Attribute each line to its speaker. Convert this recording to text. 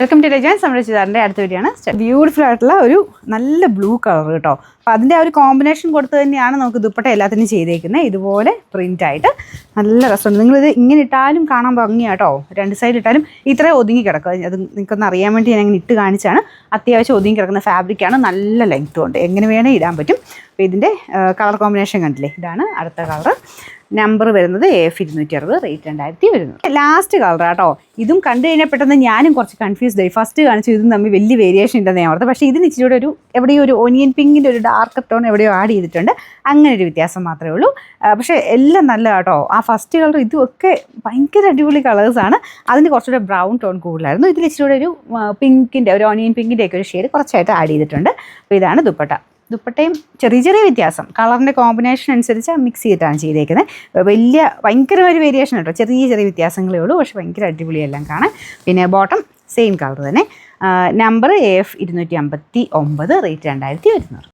Speaker 1: Welcome to legends. നമ്മുടെ ചുരിദാറിൻ്റെ അടുത്ത വീഡിയോ ആണ്. ബ്യൂട്ടിഫുൾ ആയിട്ടുള്ള ഒരു നല്ല ബ്ലൂ കളർ കേട്ടോ. അപ്പോൾ അതിൻ്റെ ആ ഒരു കോമ്പിനേഷൻ കൊടുത്ത് തന്നെയാണ് നമുക്ക് ദുപ്പട്ട എല്ലാത്തിനും ചെയ്തേക്കുന്നത്. ഇതുപോലെ പ്രിൻ്റ് ആയിട്ട് നല്ല രസമുണ്ട്. നിങ്ങളിത് ഇങ്ങനെ ഇട്ടാലും കാണാൻ ഭംഗിയാട്ടോ. രണ്ട് സൈഡ് ഇട്ടാലും ഇത്രയും ഒതുങ്ങി കിടക്കുക. അത് നിങ്ങൾക്കൊന്ന് അറിയാൻ വേണ്ടി ഞാൻ ഇങ്ങനെ ഇട്ട് കാണിച്ചാണ്. അത്യാവശ്യം ഒതുങ്ങി കിടക്കുന്ന ഫാബ്രിക്കാണ്, നല്ല ലെങ്ത്തും ഉണ്ട്, എങ്ങനെ വേണേൽ ഇടാൻ പറ്റും. അപ്പോൾ ഇതിൻ്റെ കളർ കോമ്പിനേഷൻ കണ്ടില്ലേ, ഇതാണ് അടുത്ത കളർ. നമ്പർ വരുന്നത് AF 260, റേറ്റ് 2000 വരുന്നത്. ലാസ്റ്റ് കളർ കേട്ടോ. ഇതും കണ്ടു കഴിഞ്ഞാൽ പെട്ടെന്ന് ഞാനും കുറച്ച് കൺഫ്യൂസ്ഡ് ആയി. ഫസ്റ്റ് കാണിച്ചു ഇതും തമ്മിൽ വലിയ വേരിയേഷൻ ഉണ്ടെന്ന് ഞാൻ ഓർത്ത്. പക്ഷേ ഇതിന് ഇച്ചിരി കൂടെ എവിടെയോ ഒരു ഓനിയൻ പിങ്കിൻ്റെ ഒരു ഡാർക്ക് ടോൺ എവിടെയോ ആഡ് ചെയ്തിട്ടുണ്ട്. അങ്ങനെ ഒരു വ്യത്യാസം മാത്രമേ ഉള്ളൂ. പക്ഷേ എല്ലാം നല്ല കേട്ടോ. ആ ഫസ്റ്റ് കളർ ഇതുമൊക്കെ ഭയങ്കര അടിപൊളി കളേഴ്സാണ്. അതിന് കുറച്ചുകൂടെ ബ്രൗൺ ടോൺ കൂടുതലായിരുന്നു. ഇതിൽ ഇച്ചിരി കൂടെ ഒരു പിങ്കിൻ്റെ, ഒരു ഓനിയൻ പിങ്കിൻ്റെ ഒക്കെ ഒരു ഷെയ്ഡ് കുറച്ചായിട്ട് ആഡ് ചെയ്തിട്ടുണ്ട്. അപ്പോൾ ഇതാണ് ദുപ്പട്ട. ദുപ്പട്ടയും ചെറിയ ചെറിയ വ്യത്യാസം, കളറിൻ്റെ കോമ്പിനേഷൻ അനുസരിച്ച് മിക്സ് ചെയ്തിട്ടാണ് ചെയ്തേക്കുന്നത്. ഭയങ്കര ഒരു വേരിയേഷൻ കേട്ടോ. ചെറിയ ചെറിയ വ്യത്യാസങ്ങളേ ഉള്ളൂ, പക്ഷേ ഭയങ്കര അടിപൊളിയെല്ലാം കാണാൻ. പിന്നെ ബോട്ടം സെയിം കളർ തന്നെ. നമ്പർ AF 259, റേറ്റ് 2000 വരുന്നത്.